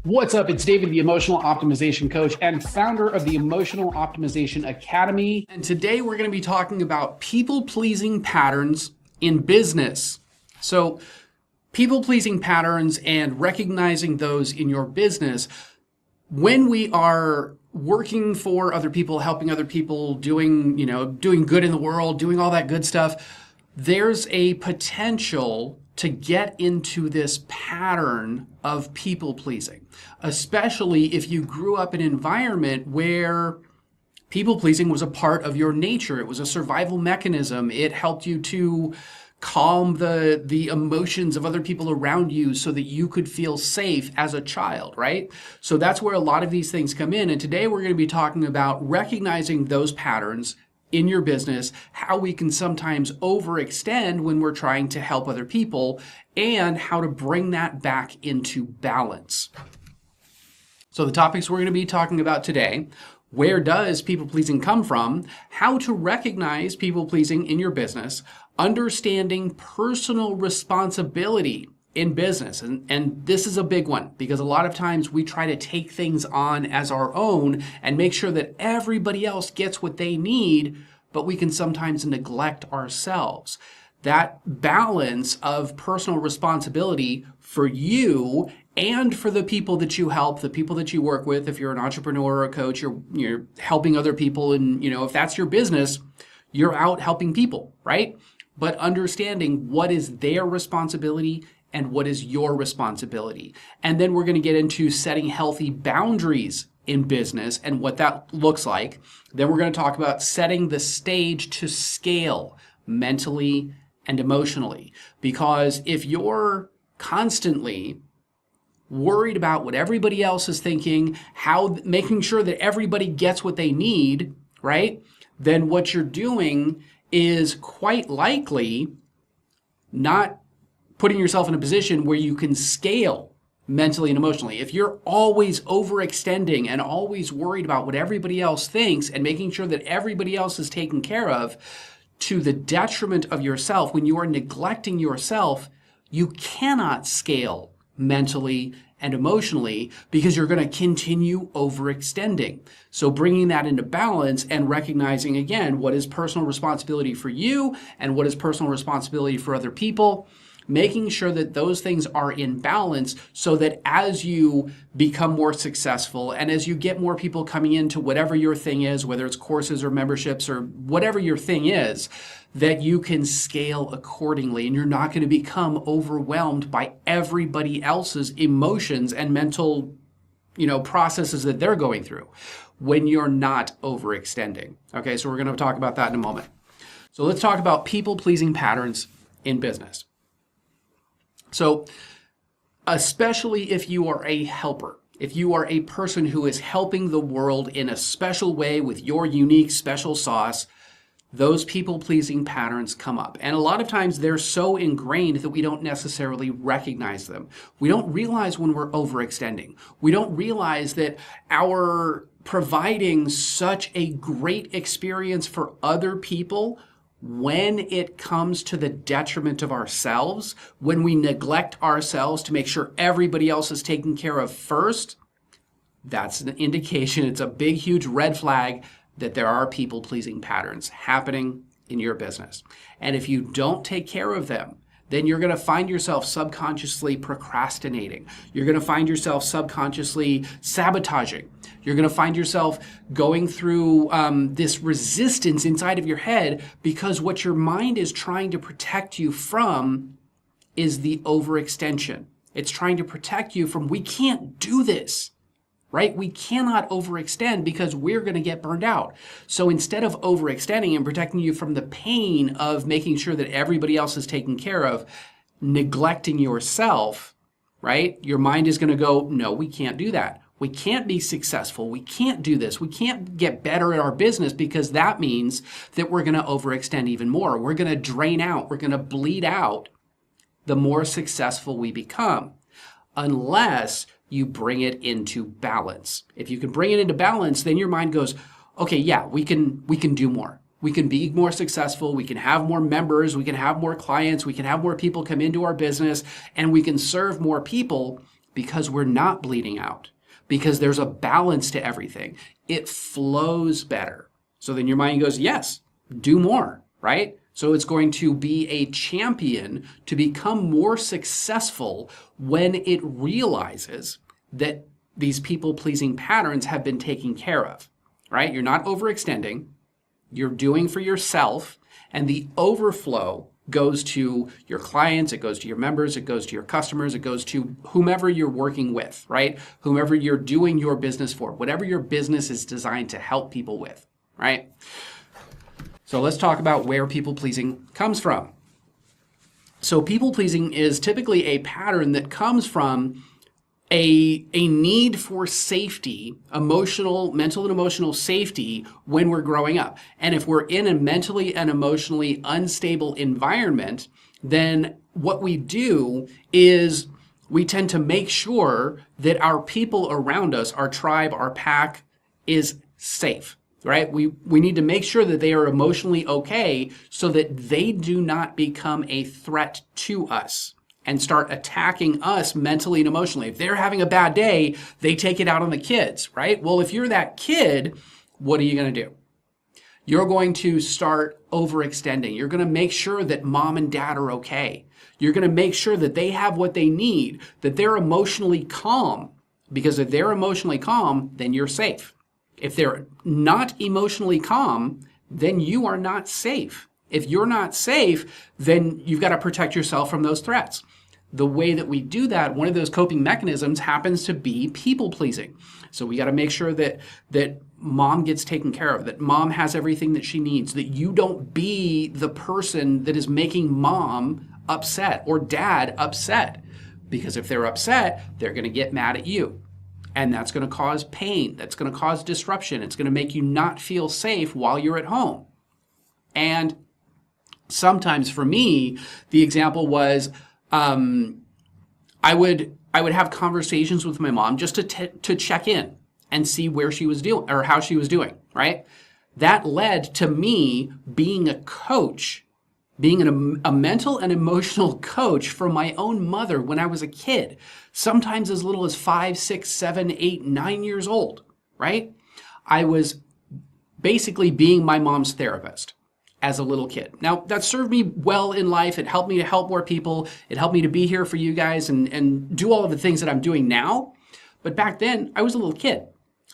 What's up? It's David, the Emotional Optimization Coach and founder of the Emotional Optimization Academy. And today we're going to be talking about people-pleasing patterns in business. So, people-pleasing patterns and recognizing those in your business. When we are working for other people, helping other people, doing good in the world, doing all that good stuff, there's a potential to get into this pattern of people pleasing, especially if you grew up in an environment where people pleasing was a part of your nature. It was a survival mechanism. It helped you to calm the emotions of other people around you so that you could feel safe as a child, right? So that's where a lot of these things come in. And today we're going to be talking about recognizing those patterns in your business, how we can sometimes overextend when we're trying to help other people, and how to bring that back into balance. So the topics we're going to be talking about today: where does people-pleasing come from? How to recognize people-pleasing in your business, understanding personal responsibility in business. And this is a big one because a lot of times we try to take things on as our own and make sure that everybody else gets what they need, but we can sometimes neglect ourselves. That balance of personal responsibility for you and for the people that you help, the people that you work with. If you're an entrepreneur or a coach, you're helping other people, and if that's your business, you're out helping people, right? But understanding what is their responsibility and what is your responsibility. And then we're going to get into setting healthy boundaries in business and what that looks like. Then we're going to talk about setting the stage to scale mentally and emotionally. Because if you're constantly worried about what everybody else is thinking, making sure that everybody gets what they need, right? Then what you're doing is quite likely not putting yourself in a position where you can scale mentally and emotionally. If you're always overextending and always worried about what everybody else thinks and making sure that everybody else is taken care of to the detriment of yourself, when you are neglecting yourself, you cannot scale mentally and emotionally because you're going to continue overextending. So bringing that into balance and recognizing, again, what is personal responsibility for you and what is personal responsibility for other people, making sure that those things are in balance so that as you become more successful and as you get more people coming into whatever your thing is, whether it's courses or memberships or whatever your thing is, that you can scale accordingly and you're not going to become overwhelmed by everybody else's emotions and mental, processes that they're going through when you're not overextending. Okay, so we're going to talk about that in a moment. So let's talk about people-pleasing patterns in business. So, especially if you are a helper, if you are a person who is helping the world in a special way with your unique special sauce, those people-pleasing patterns come up. And a lot of times they're so ingrained that we don't necessarily recognize them. We don't realize when we're overextending. We don't realize that our providing such a great experience for other people, when it comes to the detriment of ourselves, when we neglect ourselves to make sure everybody else is taken care of first, that's an indication, it's a big, huge red flag that there are people-pleasing patterns happening in your business. And if you don't take care of them, then you're going to find yourself subconsciously procrastinating. You're going to find yourself subconsciously sabotaging. You're going to find yourself going through this resistance inside of your head because what your mind is trying to protect you from is the overextension. It's trying to protect you from, we can't do this, right? We cannot overextend because we're going to get burned out. So instead of overextending and protecting you from the pain of making sure that everybody else is taken care of, neglecting yourself, right? Your mind is going to go, no, we can't do that. We can't be successful. We can't do this. We can't get better at our business because that means that we're going to overextend even more. We're going to drain out. We're going to bleed out the more successful we become, unless you bring it into balance. If you can bring it into balance, then your mind goes, okay, yeah, we can do more. We can be more successful. We can have more members. We can have more clients. We can have more people come into our business, and we can serve more people because we're not bleeding out, because there's a balance to everything. It flows better. So then your mind goes, yes, do more, right? So it's going to be a champion to become more successful when it realizes that these people-pleasing patterns have been taken care of, right? You're not overextending, you're doing for yourself, and the overflow goes to your clients, it goes to your members, it goes to your customers, it goes to whomever you're working with, right? Whomever you're doing your business for, whatever your business is designed to help people with, right? So let's talk about where people-pleasing comes from. So people-pleasing is typically a pattern that comes from a need for safety, mental and emotional safety when we're growing up. And if we're in a mentally and emotionally unstable environment, then what we do is we tend to make sure that our people around us, our tribe, our pack is safe, right? We need to make sure that they are emotionally okay so that they do not become a threat to us and start attacking us mentally and emotionally. If they're having a bad day, they take it out on the kids, right? Well, if you're that kid, what are you going to do? You're going to start overextending. You're going to make sure that mom and dad are okay. You're going to make sure that they have what they need, that they're emotionally calm. Because if they're emotionally calm, then you're safe. If they're not emotionally calm, then you are not safe. If you're not safe, then you've got to protect yourself from those threats. The way that we do that, one of those coping mechanisms happens to be people-pleasing. So we got to make sure that mom gets taken care of, that mom has everything that she needs, that you don't be the person that is making mom upset or dad upset. Because if they're upset, they're going to get mad at you. And that's going to cause pain. That's going to cause disruption. It's going to make you not feel safe while you're at home. And sometimes for me, the example was I would have conversations with my mom just to check in and see where she was doing or how she was doing, right? That led to me being a coach, being a mental and emotional coach for my own mother when I was a kid, sometimes as little as 5, 6, 7, 8, 9 years old, right? I was basically being my mom's therapist as a little kid. Now, that served me well in life. It helped me to help more people. It helped me to be here for you guys and do all of the things that I'm doing now. But back then, I was a little kid.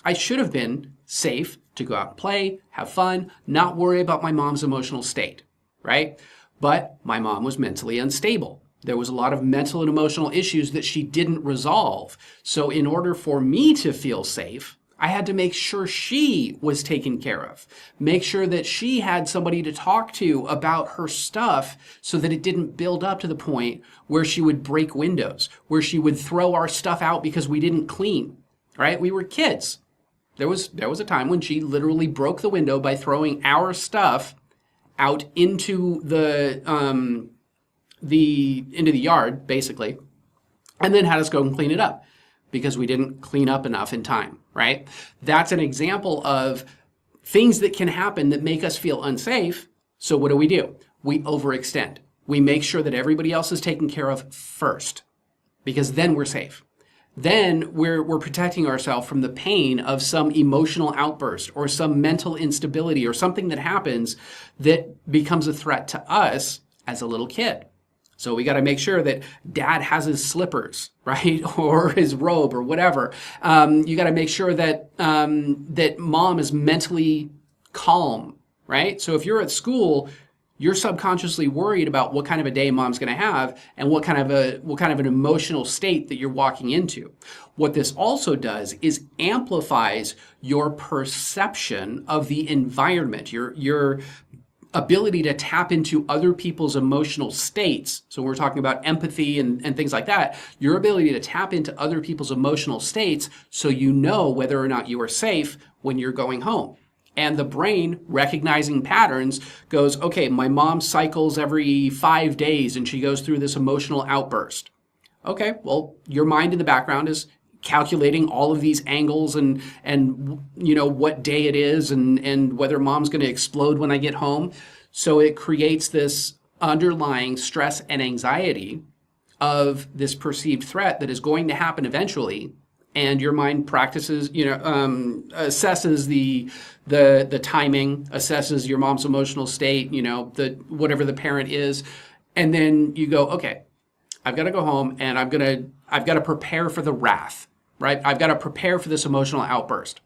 I should have been safe to go out and play, have fun, not worry about my mom's emotional state, right? But my mom was mentally unstable. There was a lot of mental and emotional issues that she didn't resolve. So in order for me to feel safe, I had to make sure she was taken care of, make sure that she had somebody to talk to about her stuff so that it didn't build up to the point where she would break windows, where she would throw our stuff out because we didn't clean, right? We were kids. There was a time when she literally broke the window by throwing our stuff out into the yard, basically, and then had us go and clean it up because we didn't clean up enough in time, right? That's an example of things that can happen that make us feel unsafe. So what do? We overextend. We make sure that everybody else is taken care of first, because then we're safe. Then we're protecting ourselves from the pain of some emotional outburst or some mental instability or something that happens that becomes a threat to us as a little kid. So we got to make sure that dad has his slippers, right? Or his robe or whatever. You got to make sure that that mom is mentally calm, right? So if you're at school, you're subconsciously worried about what kind of a day mom's going to have and what kind of an emotional state that you're walking into. What this also does is amplifies your perception of the environment, your ability to tap into other people's emotional states. So we're talking about empathy and things like that. Your ability to tap into other people's emotional states so you know whether or not you are safe when you're going home. And the brain, recognizing patterns, goes, okay, my mom cycles every 5 days and she goes through this emotional outburst. Okay, well, your mind in the background is calculating all of these angles and you know what day it is and whether mom's going to explode when I get home. So it creates this underlying stress and anxiety of this perceived threat that is going to happen eventually, and your mind practices, assesses the timing, assesses your mom's emotional state, the whatever the parent is, and then you go, okay, I've got to go home and I've got to prepare for the wrath, right? I've got to prepare for this emotional outburst.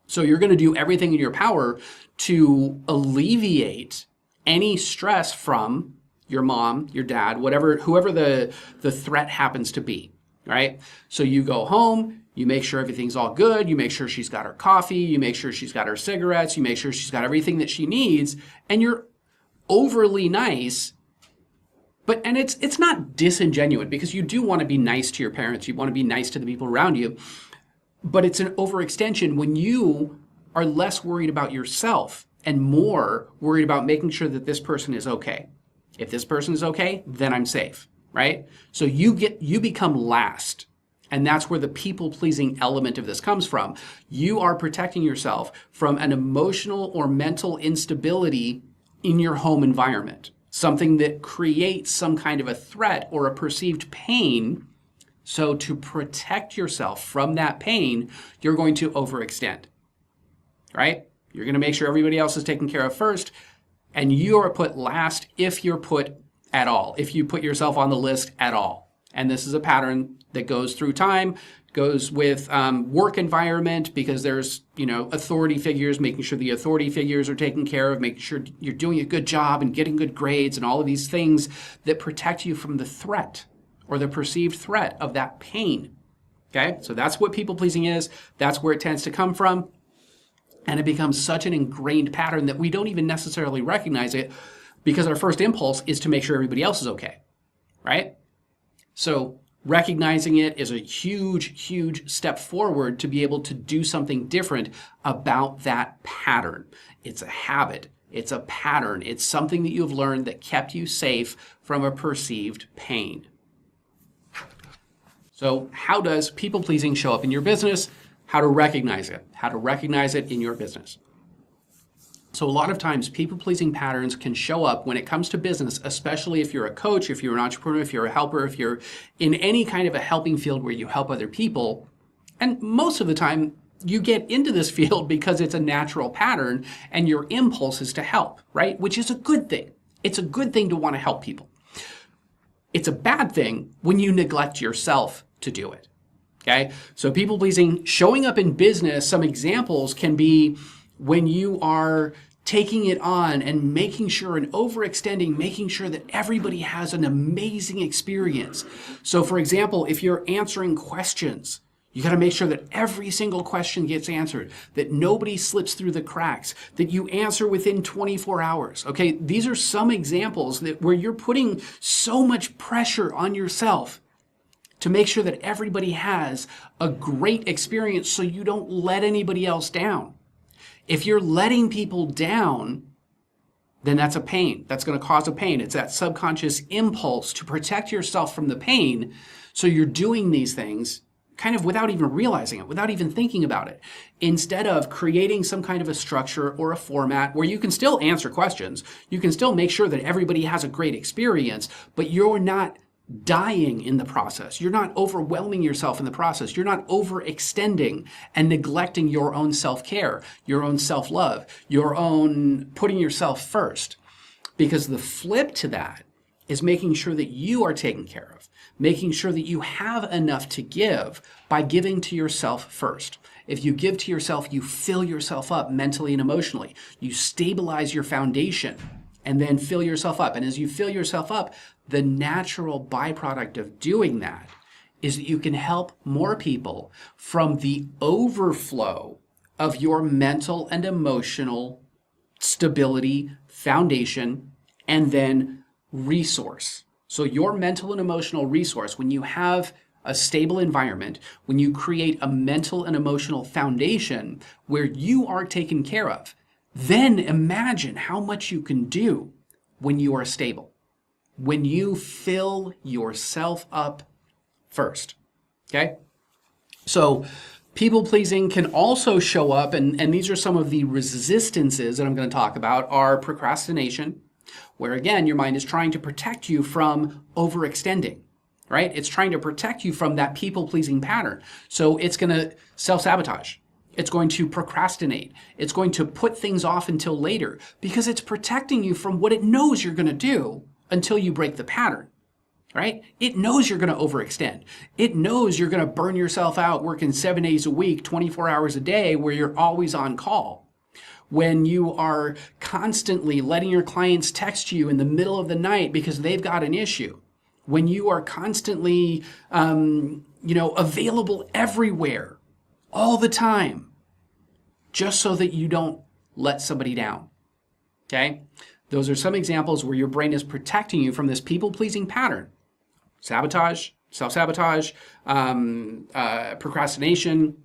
So you're going to do everything in your power to alleviate any stress from your mom, your dad, whoever the threat happens to be, right? So you go home, you make sure everything's all good, you make sure she's got her coffee, you make sure she's got her cigarettes, you make sure she's got everything that she needs, and you're overly nice. And it's not disingenuous, because you do want to be nice to your parents, you want to be nice to the people around you, but it's an overextension when you are less worried about yourself and more worried about making sure that this person is okay. If this person is okay, then I'm safe, right? So you become last. And that's where the people-pleasing element of this comes from. You are protecting yourself from an emotional or mental instability in your home environment, something that creates some kind of a threat or a perceived pain. So to protect yourself from that pain, you're going to overextend, right? You're going to make sure everybody else is taken care of first, and you are put last if you're put at all, if you put yourself on the list at all. And this is a pattern that goes through time, goes with work environment, because there's, authority figures, making sure the authority figures are taken care of, making sure you're doing a good job and getting good grades and all of these things that protect you from the threat or the perceived threat of that pain. Okay, so that's what people pleasing is. That's where it tends to come from. And it becomes such an ingrained pattern that we don't even necessarily recognize it, because our first impulse is to make sure everybody else is okay, right? So recognizing it is a huge, huge step forward to be able to do something different about that pattern. It's a habit. It's a pattern. It's something that you've learned that kept you safe from a perceived pain. So how does people-pleasing show up in your business? How to recognize it. How to recognize it in your business. So a lot of times people-pleasing patterns can show up when it comes to business, especially if you're a coach, if you're an entrepreneur, if you're a helper, if you're in any kind of a helping field where you help other people. And most of the time you get into this field because it's a natural pattern and your impulse is to help, right? Which is a good thing. It's a good thing to want to help people. It's a bad thing when you neglect yourself to do it. Okay? So people-pleasing showing up in business, some examples can be when you are taking it on and making sure and overextending, making sure that everybody has an amazing experience. So for example, if you're answering questions, you got to make sure that every single question gets answered, that nobody slips through the cracks, that you answer within 24 hours. Okay, these are some examples where you're putting so much pressure on yourself to make sure that everybody has a great experience so you don't let anybody else down. If you're letting people down, then that's a pain. That's going to cause a pain. It's that subconscious impulse to protect yourself from the pain. So you're doing these things kind of without even realizing it, without even thinking about it, instead of creating some kind of a structure or a format where you can still answer questions. You can still make sure that everybody has a great experience, but you're not dying in the process. You're not overwhelming yourself in the process. You're not overextending and neglecting your own self-care, your own self-love, your own putting yourself first. Because the flip to that is making sure that you are taken care of, making sure that you have enough to give by giving to yourself first. If you give to yourself, you fill yourself up mentally and emotionally. You stabilize your foundation and then fill yourself up. And as you fill yourself up, the natural byproduct of doing that is that you can help more people from the overflow of your mental and emotional stability, foundation, and then resource. So your mental and emotional resource, when you have a stable environment, when you create a mental and emotional foundation where you are taken care of, then imagine how much you can do when you are stable, when you fill yourself up first, okay? So people-pleasing can also show up, and these are some of the resistances that I'm going to talk about, are procrastination, where again, your mind is trying to protect you from overextending, right? It's trying to protect you from that people-pleasing pattern. So it's going to self-sabotage. It's going to procrastinate. It's going to put things off until later because it's protecting you from what it knows you're going to do until you break the pattern, right? It knows you're going to overextend. It knows you're going to burn yourself out working 7 days a week, 24 hours a day, where you're always on call. When you are constantly letting your clients text you in the middle of the night because they've got an issue. When you are constantly, available everywhere, all the time, just so that you don't let somebody down, okay? Those are some examples where your brain is protecting you from this people-pleasing pattern. Sabotage, self-sabotage, procrastination.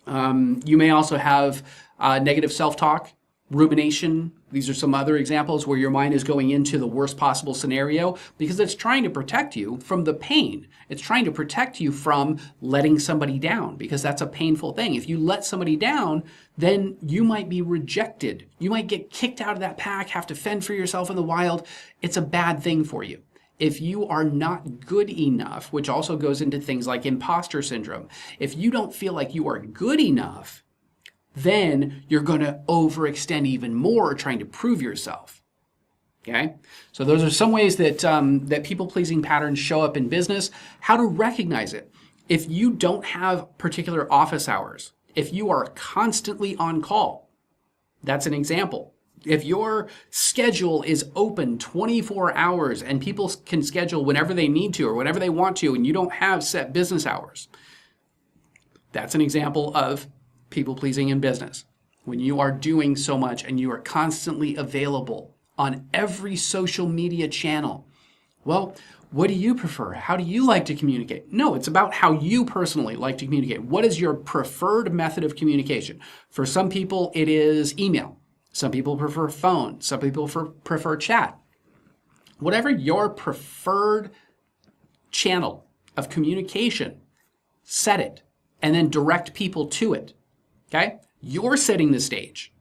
You may also have negative self-talk, rumination. These are some other examples where your mind is going into the worst possible scenario because it's trying to protect you from the pain. It's trying to protect you from letting somebody down because that's a painful thing. If you let somebody down, then you might be rejected. You might get kicked out of that pack, have to fend for yourself in the wild. It's a bad thing for you. If you are not good enough, which also goes into things like imposter syndrome, if you don't feel like you are good enough, then you're going to overextend even more trying to prove yourself. Okay? So those are some ways that that people-pleasing patterns show up in business. How to recognize it. If you don't have particular office hours, if you are constantly on call, that's an example. If your schedule is open 24 hours and people can schedule whenever they need to or whenever they want to and you don't have set business hours, that's an example of people-pleasing in business. When you are doing so much and you are constantly available on every social media channel. Well, what do you prefer? How do you like to communicate? No, it's about how you personally like to communicate. What is your preferred method of communication? For some people, it is email. Some people prefer phone. Some people prefer chat. Whatever your preferred channel of communication, set it and then direct people to it. Okay? You're setting the stage.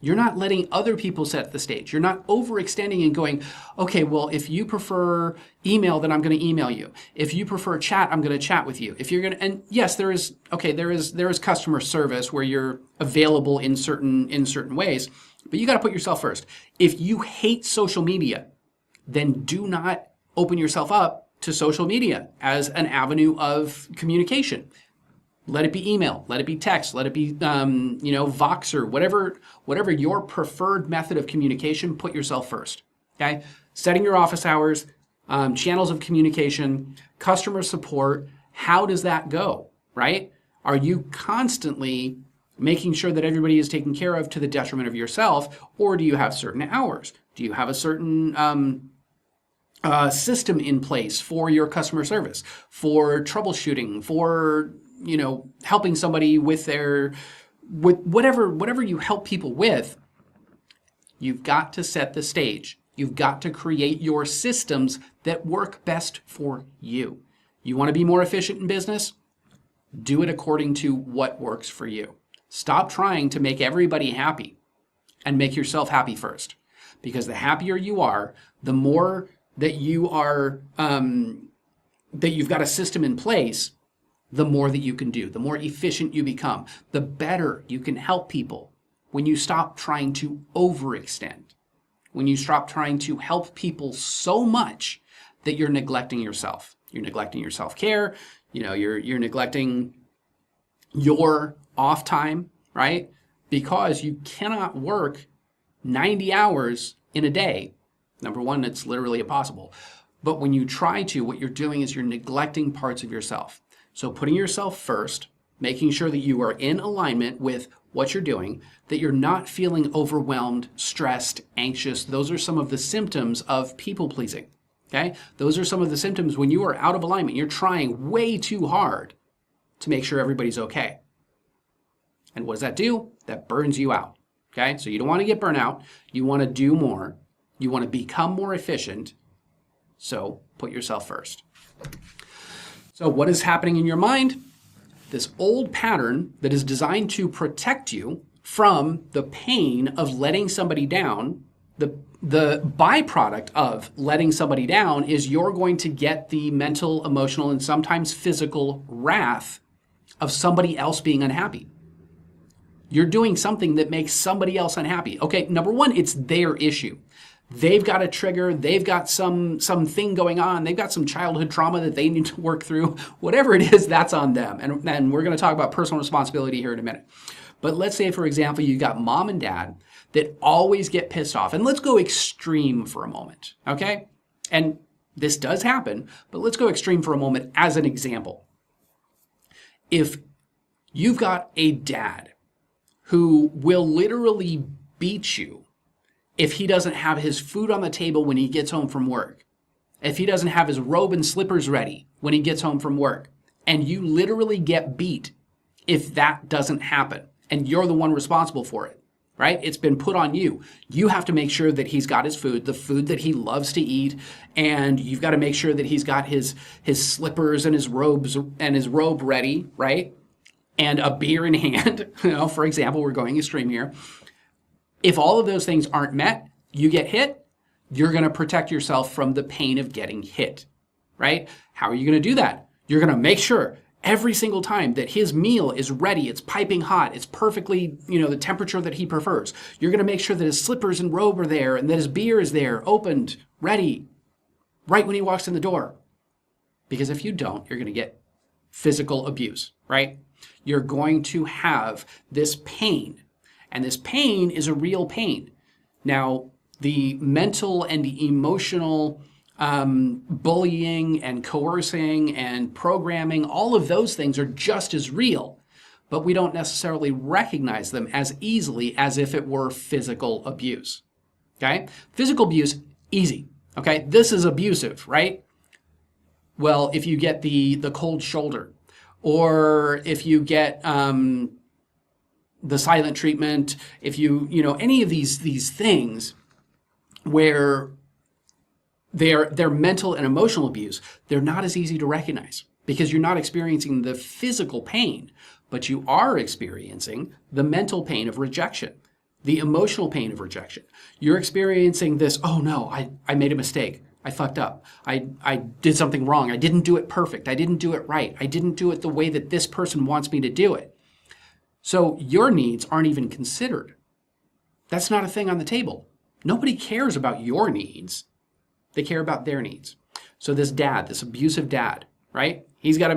You're not letting other people set the stage. You're not overextending and going, okay, well, if you prefer email, then I'm going to email you. If you prefer chat, I'm going to chat with you. If you're going to, and yes, there is customer service where you're available in certain ways, but you got to put yourself first. If you hate social media, then do not open yourself up to social media as an avenue of communication. Let it be email, let it be text, let it be, Voxer, whatever your preferred method of communication, put yourself first, okay? Setting your office hours, channels of communication, customer support, how does that go, right? Are you constantly making sure that everybody is taken care of to the detriment of yourself, or do you have certain hours? Do you have a certain system in place for your customer service, for troubleshooting, for helping somebody with whatever you help people with? You've got to set the stage. You've got to create your systems that work best for you. You want to be more efficient in business? Do it according to what works for you. Stop trying to make everybody happy and make yourself happy first. Because the happier you are, the more that you are, that you've got a system in place, the more that you can do, the more efficient you become, the better you can help people when you stop trying to overextend, when you stop trying to help people so much that you're neglecting yourself. You're neglecting your self-care, you're neglecting your off time, right? Because you cannot work 90 hours in a day. Number one, it's literally impossible. But when you try to, what you're doing is you're neglecting parts of yourself. So putting yourself first, making sure that you are in alignment with what you're doing, that you're not feeling overwhelmed, stressed, anxious. Those are some of the symptoms of people pleasing. Okay? Those are some of the symptoms when you are out of alignment. You're trying way too hard to make sure everybody's okay. And what does that do? That burns you out. Okay? So you don't want to get burnt out. You want to do more. You want to become more efficient. So put yourself first. So what is happening in your mind? This old pattern that is designed to protect you from the pain of letting somebody down, the the byproduct of letting somebody down is you're going to get the mental, emotional, and sometimes physical wrath of somebody else being unhappy. You're doing something that makes somebody else unhappy. Okay, number one, it's their issue. They've got a trigger, they've got something going on, they've got some childhood trauma that they need to work through. Whatever it is, that's on them. And we're going to talk about personal responsibility here in a minute. But let's say, for example, you got mom and dad that always get pissed off. And let's go extreme for a moment, okay? And this does happen, but let's go extreme for a moment as an example. If you've got a dad who will literally beat you if he doesn't have his food on the table when he gets home from work, if he doesn't have his robe and slippers ready when he gets home from work, and you literally get beat if that doesn't happen, and you're the one responsible for it, right? It's been put on you. You have to make sure that he's got his food, the food that he loves to eat, and you've got to make sure that he's got his slippers and his robes and his robe ready, right? And a beer in hand, for example, we're going extreme here. If all of those things aren't met, you get hit, you're going to protect yourself from the pain of getting hit, right? How are you going to do that? You're going to make sure every single time that his meal is ready, it's piping hot, it's perfectly, the temperature that he prefers. You're going to make sure that his slippers and robe are there and that his beer is there, opened, ready, right when he walks in the door. Because if you don't, you're going to get physical abuse, right? You're going to have this pain. And this pain is a real pain. Now, the mental and the emotional bullying and coercing and programming, all of those things are just as real, but we don't necessarily recognize them as easily as if it were physical abuse. Okay? Physical abuse, easy. Okay? This is abusive, right? Well, if you get the cold shoulder, or if you get the silent treatment, if you any of these things where they're mental and emotional abuse, they're not as easy to recognize because you're not experiencing the physical pain, but you are experiencing the mental pain of rejection, the emotional pain of rejection. You're experiencing this, oh no, I made a mistake. I fucked up. I did something wrong. I didn't do it perfect. I didn't do it right. I didn't do it the way that this person wants me to do it. So your needs aren't even considered. That's not a thing on the table. Nobody cares about your needs. They care about their needs. So this dad, this abusive dad, right? You've got to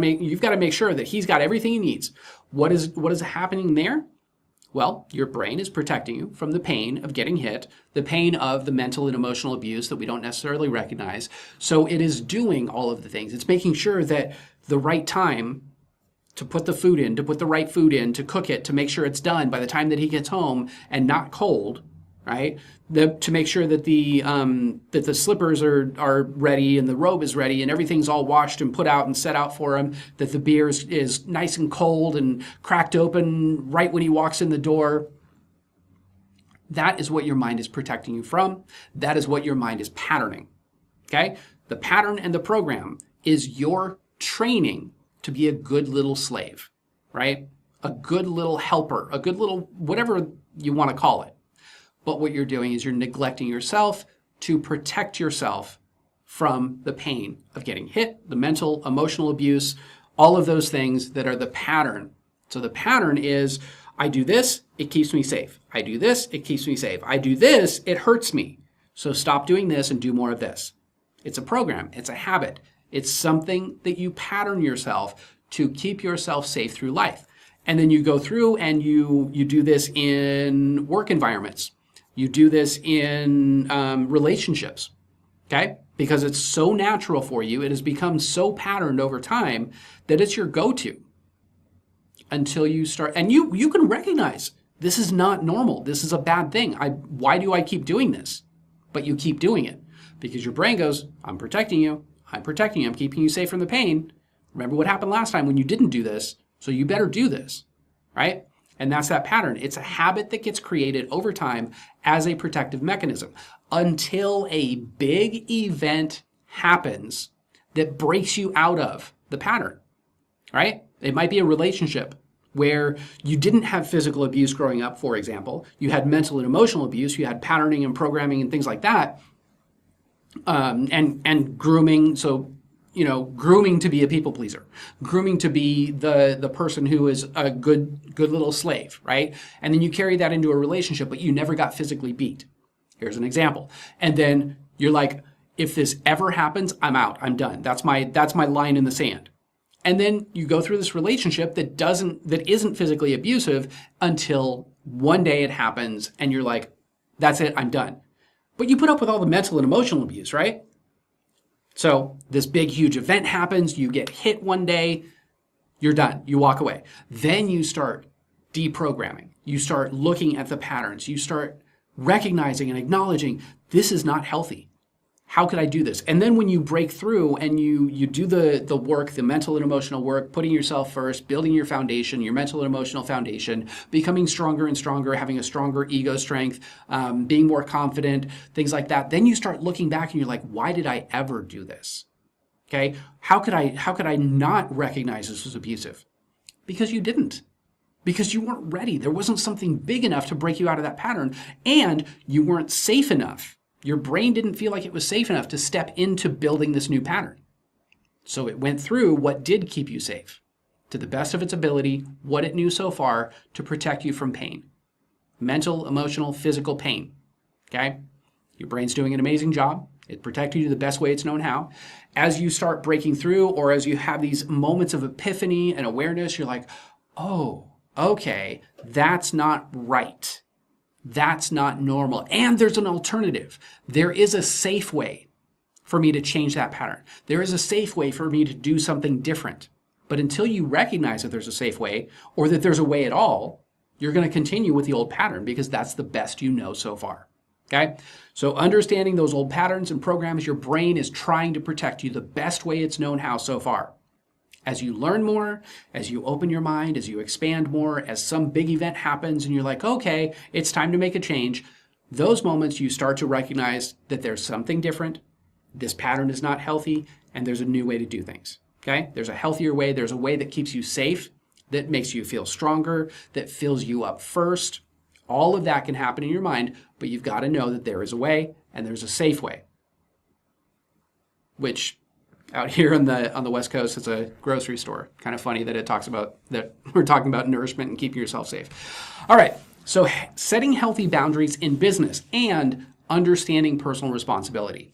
make sure that he's got everything he needs. What is happening there? Well, your brain is protecting you from the pain of getting hit, the pain of the mental and emotional abuse that we don't necessarily recognize. So it is doing all of the things. It's making sure that the right time to put the food in, to put the right food in, to cook it, to make sure it's done by the time that he gets home and not cold, right? To make sure that the slippers are ready and the robe is ready and everything's all washed and put out and set out for him, that the beer is nice and cold and cracked open right when he walks in the door. That is what your mind is protecting you from. That is what your mind is patterning, okay? The pattern and the program is your training to be a good little slave, right? A good little helper, a good little whatever you want to call it. But what you're doing is you're neglecting yourself to protect yourself from the pain of getting hit, the mental, emotional abuse, all of those things that are the pattern. So the pattern is, I do this, it keeps me safe. I do this, it keeps me safe. I do this, it hurts me. So stop doing this and do more of this. It's a program. It's a habit. It's something that you pattern yourself to keep yourself safe through life. And then you go through and you do this in work environments. You do this in relationships, okay? Because it's so natural for you. It has become so patterned over time that it's your go-to until you start. And you can recognize this is not normal. This is a bad thing. Why do I keep doing this? But you keep doing it because your brain goes, I'm protecting you. I'm protecting you. I'm keeping you safe from the pain. Remember what happened last time when you didn't do this, so you better do this, right? And that's that pattern. It's a habit that gets created over time as a protective mechanism until a big event happens that breaks you out of the pattern, right? It might be a relationship, where you didn't have physical abuse growing up, for example. You had mental and emotional abuse. You had patterning and programming and things like that, and grooming. So, grooming to be a people pleaser, grooming to be the person who is a good little slave, right? And then you carry that into a relationship, but you never got physically beat. Here's an example. And then you're like, if this ever happens, I'm out. I'm done. That's my line in the sand. And then you go through this relationship that isn't physically abusive until one day it happens and you're like, that's it, I'm done. But you put up with all the mental and emotional abuse, right? So this big, huge event happens, you get hit one day, you're done, you walk away. Then you start deprogramming. You start looking at the patterns. You start recognizing and acknowledging this is not healthy. How could I do this? And then when you break through and you do the work, the mental and emotional work, putting yourself first, building your foundation, your mental and emotional foundation, becoming stronger and stronger, having a stronger ego strength, being more confident, things like that. Then you start looking back and you're like, why did I ever do this? Okay, how could I not recognize this was abusive? Because you didn't. Because you weren't ready. There wasn't something big enough to break you out of that pattern, and you weren't safe enough. Your brain didn't feel like it was safe enough to step into building this new pattern. So it went through what did keep you safe, to the best of its ability, what it knew so far to protect you from pain. Mental, emotional, physical pain. Okay? Your brain's doing an amazing job. It protected you the best way it's known how. As you start breaking through, or as you have these moments of epiphany and awareness, you're like, oh, okay, that's not right. That's not normal. And there's an alternative. There is a safe way for me to change that pattern. There is a safe way for me to do something different. But until you recognize that there's a safe way, or that there's a way at all, you're going to continue with the old pattern because that's the best you know so far. Okay? So understanding those old patterns and programs, your brain is trying to protect you the best way it's known how so far. As you learn more, as you open your mind, as you expand more, as some big event happens and you're like, okay, it's time to make a change, those moments you start to recognize that there's something different, this pattern is not healthy, and there's a new way to do things. Okay? There's a healthier way, there's a way that keeps you safe, that makes you feel stronger, that fills you up first. All of that can happen in your mind, but you've got to know that there is a way and there's a safe way. Which out here on the West Coast, it's a grocery store. Kind of funny that it talks about that we're talking about nourishment and keeping yourself safe. All right, so setting healthy boundaries in business and understanding personal responsibility.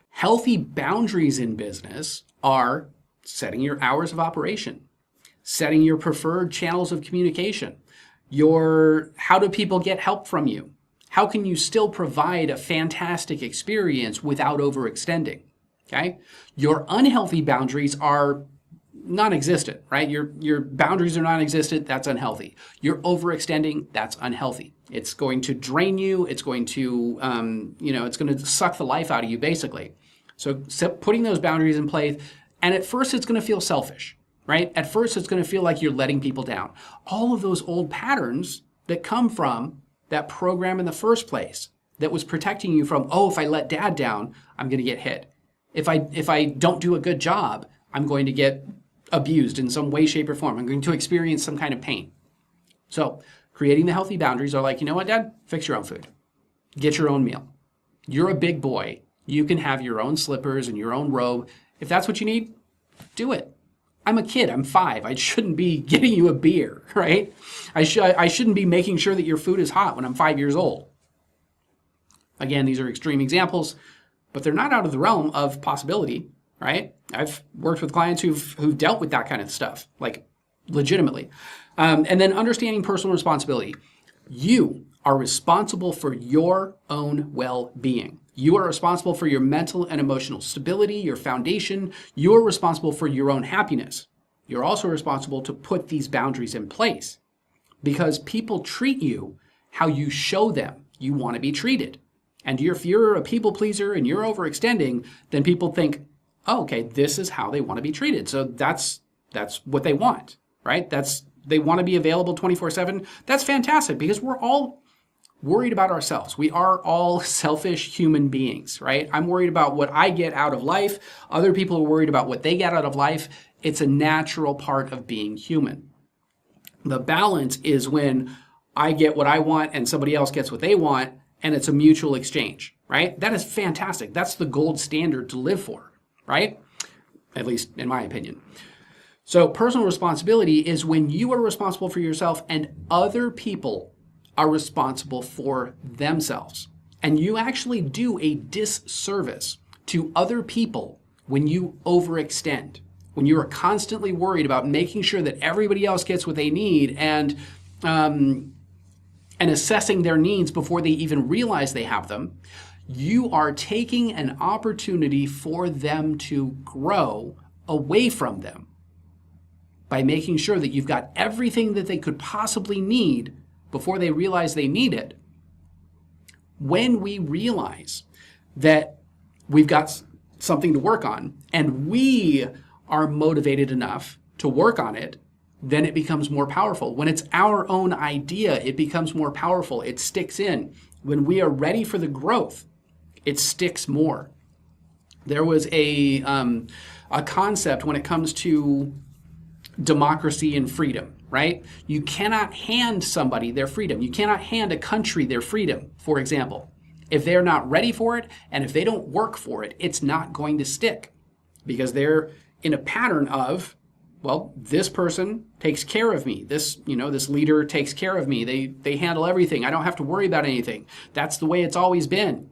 Healthy boundaries in business are setting your hours of operation, setting your preferred channels of communication, how do people get help from you? How can you still provide a fantastic experience without overextending? Okay? Your unhealthy boundaries are non-existent, right? Your boundaries are non-existent, that's unhealthy. You're overextending, that's unhealthy. It's going to drain you, it's going to, it's going to suck the life out of you, basically. So putting those boundaries in place, and at first it's going to feel selfish, right? At first it's going to feel like you're letting people down. All of those old patterns that come from that program in the first place that was protecting you from, oh, if I let dad down, I'm going to get hit. If I don't do a good job, I'm going to get abused in some way, shape, or form. I'm going to experience some kind of pain. So creating the healthy boundaries are like, you know what, Dad? Fix your own food. Get your own meal. You're a big boy. You can have your own slippers and your own robe. If that's what you need, do it. I'm a kid. I'm 5. I shouldn't be getting you a beer, right? I shouldn't be making sure that your food is hot when I'm 5 years old. Again, these are extreme examples, but they're not out of the realm of possibility, right? I've worked with clients who've dealt with that kind of stuff, like legitimately. And then understanding personal responsibility. You are responsible for your own well-being. You are responsible for your mental and emotional stability, your foundation. You are responsible for your own happiness. You're also responsible to put these boundaries in place because people treat you how you show them you want to be treated. And if you're a people pleaser and you're overextending, then people think, oh, okay, this is how they want to be treated. So that's what they want, right? They want to be available 24/7. That's fantastic because we're all worried about ourselves. We are all selfish human beings, right? I'm worried about what I get out of life. Other people are worried about what they get out of life. It's a natural part of being human. The balance is when I get what I want and somebody else gets what they want, and it's a mutual exchange, right? That is fantastic. That's the gold standard to live for, right? At least in my opinion. So personal responsibility is when you are responsible for yourself and other people are responsible for themselves. And you actually do a disservice to other people when you overextend, when you are constantly worried about making sure that everybody else gets what they need and assessing their needs before they even realize they have them. You are taking an opportunity for them to grow away from them by making sure that you've got everything that they could possibly need before they realize they need it. When we realize that we've got something to work on and we are motivated enough to work on it, then it becomes more powerful. When it's our own idea, it becomes more powerful. It sticks in. When we are ready for the growth, it sticks more. There was a concept when it comes to democracy and freedom, right? You cannot hand somebody their freedom. You cannot hand a country their freedom, for example. If they're not ready for it and if they don't work for it, it's not going to stick because they're in a pattern of, well, this person takes care of me. This leader takes care of me. They handle everything. I don't have to worry about anything. That's the way it's always been.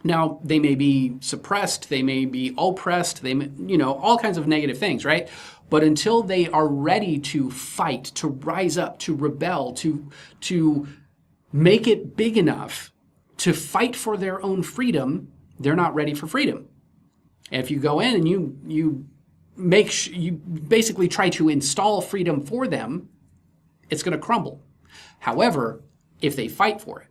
Now, they may be suppressed, they may be oppressed, they may, all kinds of negative things, right? But until they are ready to fight, to rise up, to rebel, to make it big enough to fight for their own freedom, they're not ready for freedom. And if you go in and you basically try to install freedom for them, it's going to crumble. However, if they fight for it,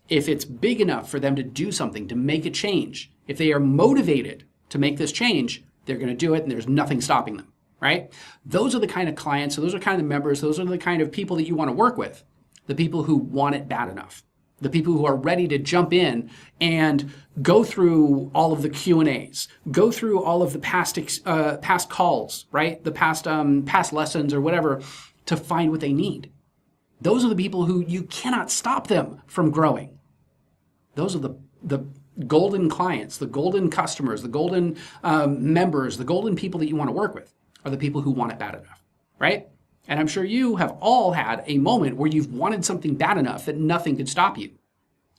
if it's big enough for them to do something, to make a change, if they are motivated to make this change, they're going to do it and there's nothing stopping them, right? Those are the kind of clients, so those are kind of members, those are the kind of people that you want to work with, the people who want it bad enough, the people who are ready to jump in and go through all of the Q&As, go through all of the past calls, right? The past lessons or whatever to find what they need. Those are the people who you cannot stop them from growing. Those are the golden clients, the golden customers, the golden members, the golden people that you want to work with are the people who want it bad enough, right? And I'm sure you have all had a moment where you've wanted something bad enough that nothing could stop you.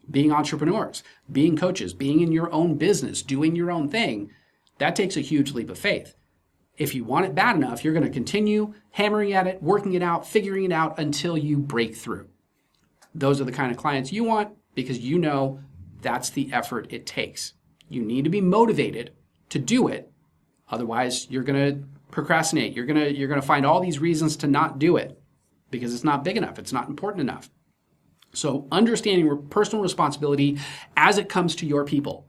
Being entrepreneurs, being coaches, being in your own business, doing your own thing, that takes a huge leap of faith. If you want it bad enough, you're going to continue hammering at it, working it out, figuring it out until you break through. Those are the kind of clients you want because you know that's the effort it takes. You need to be motivated to do it. Otherwise, you're going to procrastinate. You're going to find all these reasons to not do it because it's not big enough. It's not important enough. So understanding personal responsibility as it comes to your people,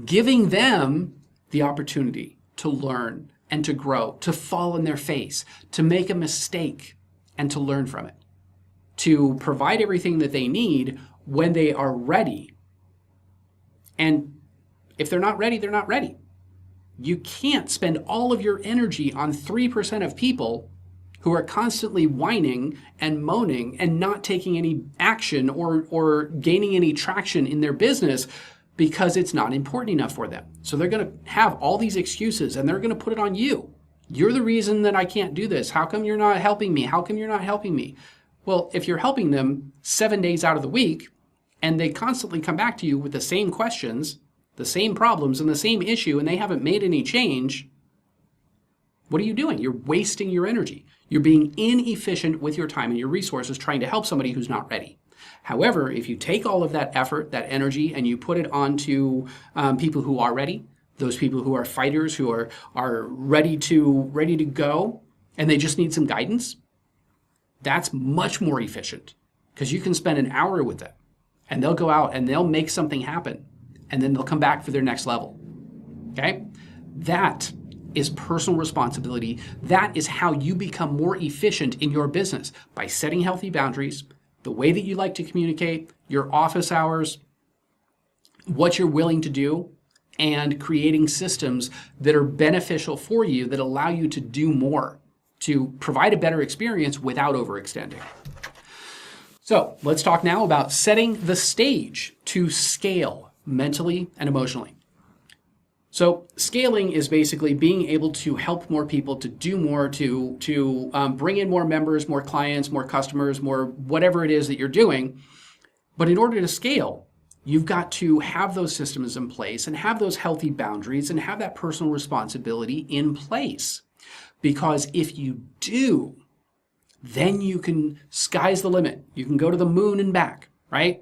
giving them the opportunity to learn and to grow, to fall on their face, to make a mistake and to learn from it, to provide everything that they need when they are ready. And if they're not ready, they're not ready. You can't spend all of your energy on 3% of people who are constantly whining and moaning and not taking any action or gaining any traction in their business because it's not important enough for them. So they're going to have all these excuses and they're going to put it on you. You're the reason that I can't do this. How come you're not helping me? How come you're not helping me? Well, if you're helping them 7 days out of the week and they constantly come back to you with the same questions, the same problems and the same issue, and they haven't made any change, what are you doing? You're wasting your energy. You're being inefficient with your time and your resources trying to help somebody who's not ready. However, if you take all of that effort, that energy, and you put it onto people who are ready, those people who are fighters, who are ready to go, and they just need some guidance, that's much more efficient because you can spend an hour with them and they'll go out and they'll make something happen and then they'll come back for their next level. Okay? That is personal responsibility. That is how you become more efficient in your business, by setting healthy boundaries, the way that you like to communicate, your office hours, what you're willing to do, and creating systems that are beneficial for you that allow you to do more. to provide a better experience without overextending. So let's talk now about setting the stage to scale mentally and emotionally. So scaling is basically being able to help more people, to do more, to bring in more members, more clients, more customers, more whatever it is that you're doing. But in order to scale, you've got to have those systems in place and have those healthy boundaries and have that personal responsibility in place. Because if you do, then you can, sky's the limit. You can go to the moon and back, right?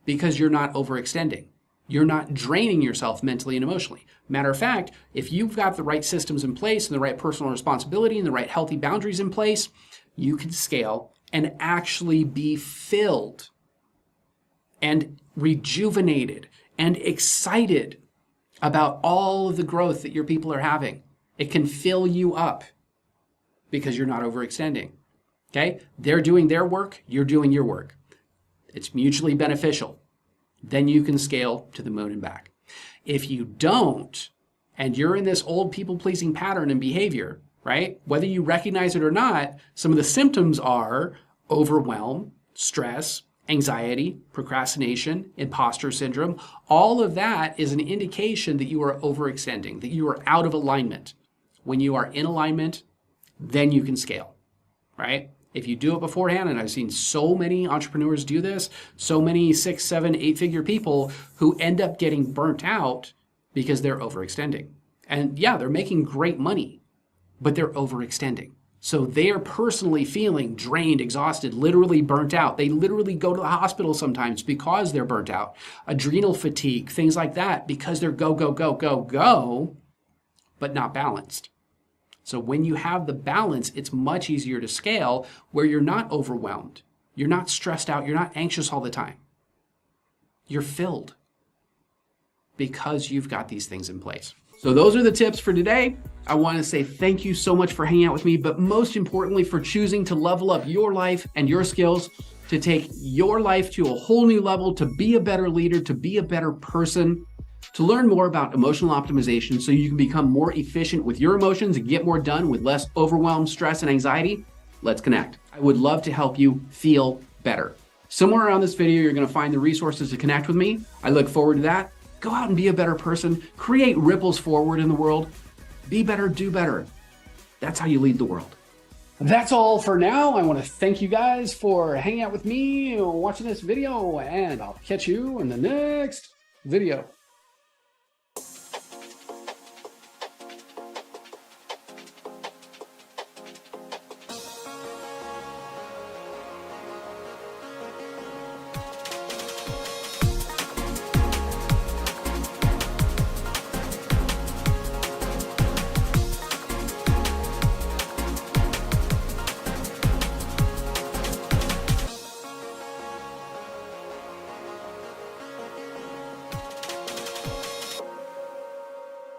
Because you're not overextending. You're not draining yourself mentally and emotionally. Matter of fact, if you've got the right systems in place and the right personal responsibility and the right healthy boundaries in place, you can scale and actually be filled and rejuvenated and excited about all of the growth that your people are having. It can fill you up because you're not overextending. Okay? They're doing their work, you're doing your work. It's mutually beneficial. Then you can scale to the moon and back. If you don't, and you're in this old people-pleasing pattern and behavior, right? Whether you recognize it or not, some of the symptoms are overwhelm, stress, anxiety, procrastination, imposter syndrome. All of that is an indication that you are overextending, that you are out of alignment. When you are in alignment, then you can scale, right? If you do it beforehand, and I've seen so many entrepreneurs do this, so many 6, 7, 8-figure people who end up getting burnt out because they're overextending. And yeah, they're making great money, but they're overextending. So they are personally feeling drained, exhausted, literally burnt out. They literally go to the hospital sometimes because they're burnt out. Adrenal fatigue, things like that, because they're go, go, go, go, go, but not balanced. So when you have the balance, it's much easier to scale where you're not overwhelmed. You're not stressed out. You're not anxious all the time. You're filled because you've got these things in place. So those are the tips for today. I want to say thank you so much for hanging out with me, but most importantly for choosing to level up your life and your skills, to take your life to a whole new level, to be a better leader, to be a better person. To learn more about emotional optimization so you can become more efficient with your emotions and get more done with less overwhelm, stress, and anxiety, let's connect. I would love to help you feel better. Somewhere around this video, you're going to find the resources to connect with me. I look forward to that. Go out and be a better person. Create ripples forward in the world. Be better, do better. That's how you lead the world. That's all for now. I want to thank you guys for hanging out with me, watching this video, and I'll catch you in the next video.